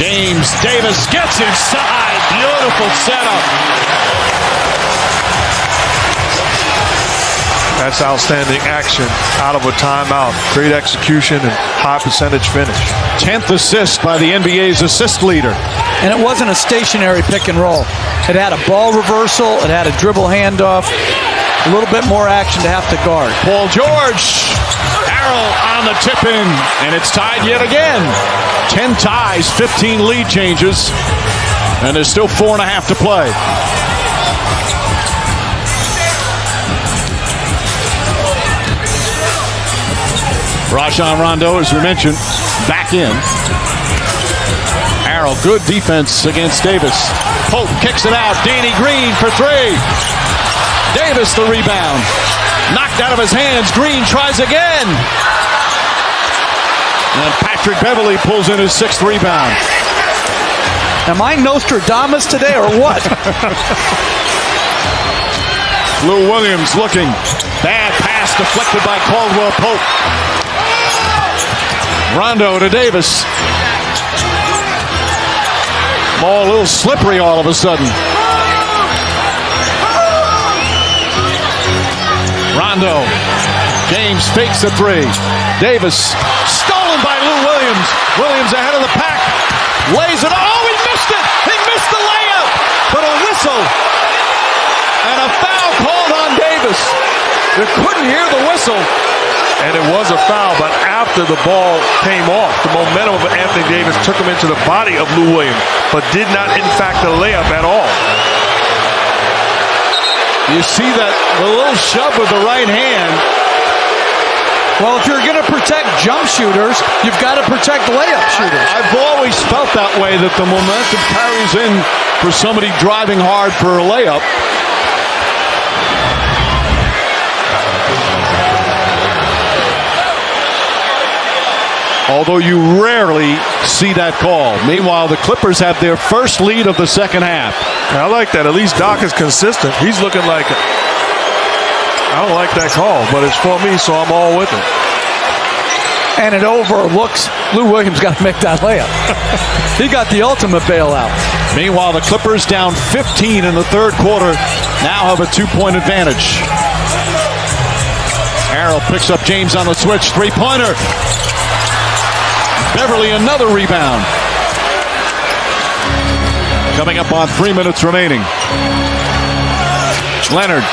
James Davis gets inside. Beautiful setup. That's outstanding action out of a timeout. Great execution and high percentage finish. 10th assist by the NBA's assist leader. And it wasn't a stationary pick and roll. It had a ball reversal. It had a dribble handoff. A little bit more action to have to guard. Paul George. Harrell on the tip-in. And it's tied yet again. 10 ties, 15 lead changes. And there's still 4.5 to play. Rajon Rondo, as we mentioned, back in. Harrell, good defense against Davis. Pope kicks it out. Danny Green for three. Davis the rebound. Knocked out of his hands. Green tries again. And Patrick Beverley pulls in his 6th rebound. Am I Nostradamus today or what? Lou Williams looking. Bad pass deflected by Caldwell Pope. Rondo to Davis. Ball a little slippery all of a sudden. Rondo. James fakes the three. Davis. Stolen by Lou Williams. Williams ahead of the pack. Lays it. Oh, he missed it. He missed the layup. But a whistle. And a foul called on Davis. You couldn't hear the whistle. And it was a foul, but after the ball came off, the momentum of Anthony Davis took him into the body of Lou Williams, but did not in fact the layup at all. You see that the little shove with the right hand. Well, if you're going to protect jump shooters, you've got to protect layup shooters. I've always felt that way, that the momentum carries in for somebody driving hard for a layup. Although you rarely see that call. Meanwhile, the Clippers have their first lead of the second half. I like that. At least Doc is consistent. He's looking like, I don't like that call, but it's for me, so I'm all with it. And it overlooks Lou Williams got to make that layup. He got the ultimate bailout. Meanwhile, the Clippers down 15 in the third quarter now have a 2-point advantage. Harrell picks up James on the switch. Three-pointer. Beverley another rebound. Coming up on 3 minutes remaining. Leonard.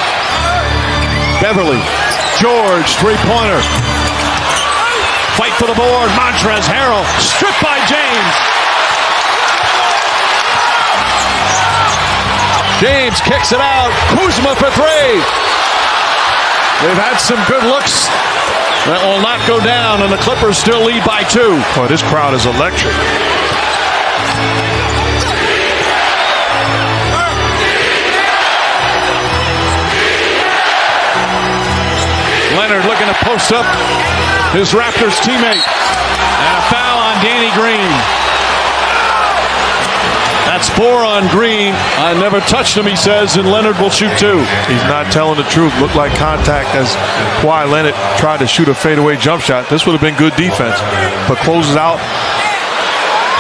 Beverley. George. Three-pointer. Fight for the board. Montrezl Harrell. Stripped by James. James kicks it out. Kuzma for three. They've had some good looks. That will not go down, and the Clippers still lead by 2. Boy, this crowd is electric. Leonard looking to post up his Raptors teammate. And a foul on Danny Green. That's 4 on Green. I never touched him, he says, and Leonard will shoot 2. He's not telling the truth. Looked like contact as Kawhi Leonard tried to shoot a fadeaway jump shot. This would have been good defense. But closes out,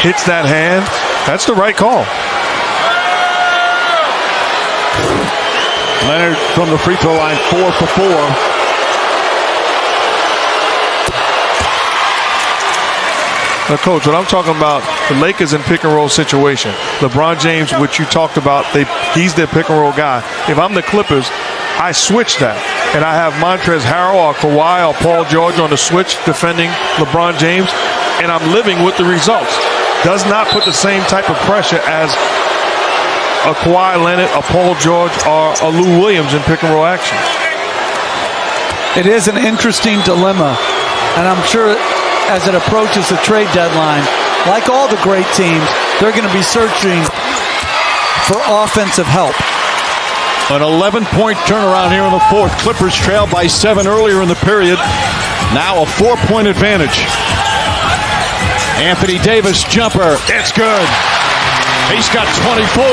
hits that hand. That's the right call. Leonard from the free throw line, 4 for 4. Now, Coach, what I'm talking about, the Lakers in pick and roll situation. LeBron James, which you talked about, he's their pick and roll guy. If I'm the Clippers, I switch that. And I have Montrezl Harrell or Kawhi or Paul George on the switch defending LeBron James. And I'm living with the results. Does not put the same type of pressure as a Kawhi Leonard, a Paul George, or a Lou Williams in pick and roll action. It is an interesting dilemma. And I'm sure as it approaches the trade deadline, like all the great teams, they're going to be searching for offensive help. An 11-point turnaround here in the fourth. Clippers trailed by 7 earlier in the period. Now a 4-point advantage. Anthony Davis jumper. It's good. He's got 24.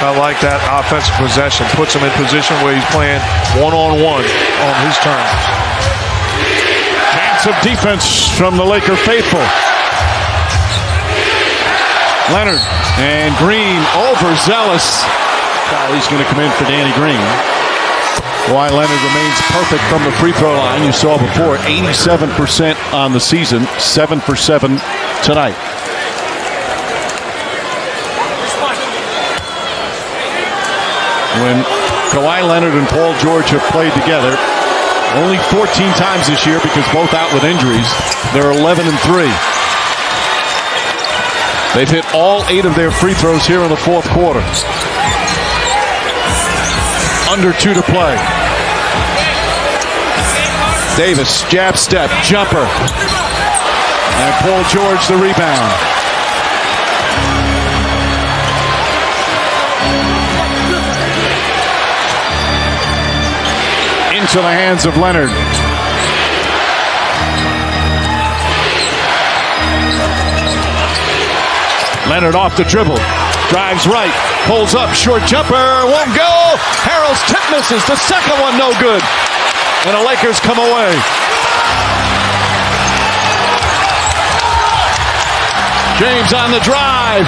I like that offensive possession. Puts him in position where he's playing one-on-one on his terms. Chance of defense from the Laker faithful. Leonard and Green overzealous. He's going to come in for Danny Green. Kawhi Leonard remains perfect from the free throw line. You saw before, 87% on the season, 7 for 7 tonight. When Kawhi Leonard and Paul George have played together, only 14 times this year because both out with injuries. They're 11 and 3. They've hit all 8 of their free throws here in the fourth quarter. Under 2 to play. Davis, jab step, jumper. And Paul George the rebound. Into the hands of Leonard. Leonard off the dribble. Drives right. Pulls up. Short jumper. Won't go. Harrell's tip misses. The second one no good. And the Lakers come away. James on the drive.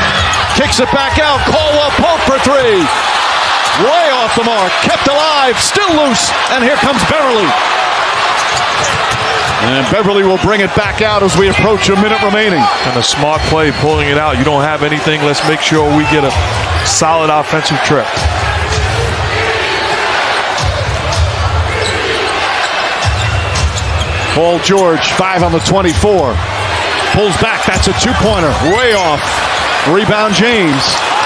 Kicks it back out. Caldwell Pope for 3. Way off the mark. Kept alive. Still loose. And here comes Beverly. And Beverly will bring it back out as we approach a minute remaining. And a smart play pulling it out. You don't have anything. Let's make sure we get a solid offensive trip. Paul George, 5 on the 24. Pulls back. That's a 2-pointer. Way off. Rebound James.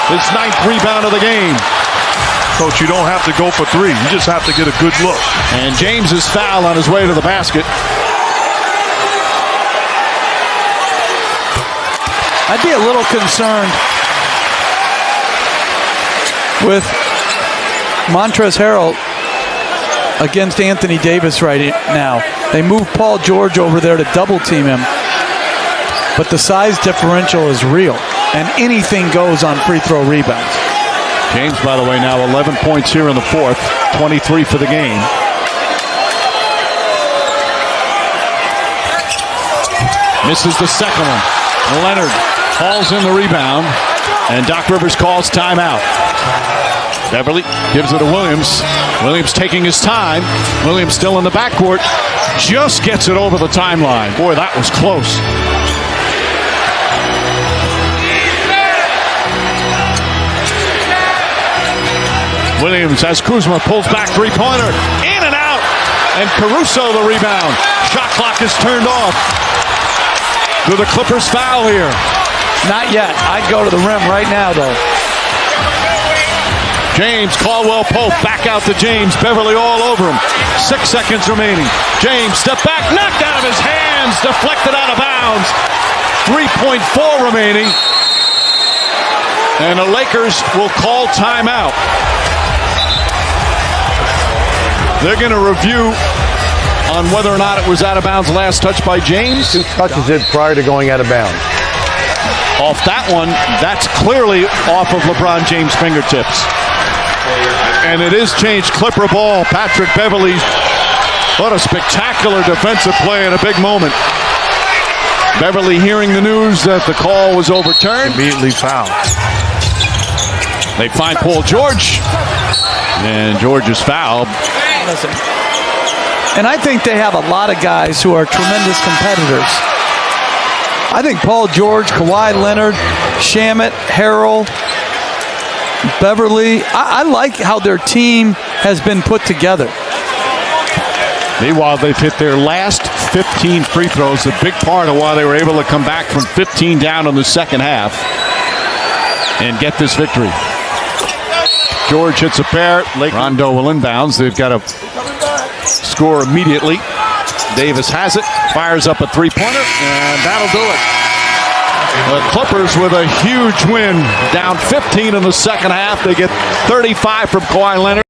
His 9th rebound of the game. Coach, you don't have to go for 3. You just have to get a good look. And James is fouled on his way to the basket. I'd be a little concerned with Montrezl Harrell against Anthony Davis right now. They move Paul George over there to double team him, but the size differential is real, and anything goes on free throw rebounds. James, by the way, now 11 points here in the fourth, 23 for the game. Misses the second one. Leonard hauls in the rebound, and Doc Rivers calls timeout. Beverly gives it to Williams. Williams taking his time. Williams still in the backcourt. Just gets it over the timeline. Boy, that was close. Williams as Kuzma pulls back 3-pointer. In and out. And Caruso the rebound. Shot clock is turned off. Do the Clippers foul here? Not yet. I'd go to the rim right now, though. James, Caldwell Pope, back out to James. Beverly all over him. 6 seconds remaining. James, step back, knocked out of his hands, deflected out of bounds. 3.4 remaining. And the Lakers will call timeout. They're going to review on whether or not it was out of bounds last touch by James. 2 touches it prior to going out of bounds. Off that one, that's clearly off of LeBron James' fingertips. And it is changed Clipper ball. Patrick Beverly, what a spectacular defensive play in a big moment. Beverly hearing the news that the call was overturned. Immediately fouled. They find Paul George. And George is fouled. And I think they have a lot of guys who are tremendous competitors. I think Paul George, Kawhi Leonard, Shamet, Harrell, Beverly. I like how their team has been put together. Meanwhile, they've hit their last 15 free throws, a big part of why they were able to come back from 15 down in the second half and get this victory. George hits a pair. Rondo will inbounds. They've got to score immediately. Davis has it, fires up a 3-pointer, and that'll do it. The Clippers with a huge win, down 15 in the second half. They get 35 from Kawhi Leonard.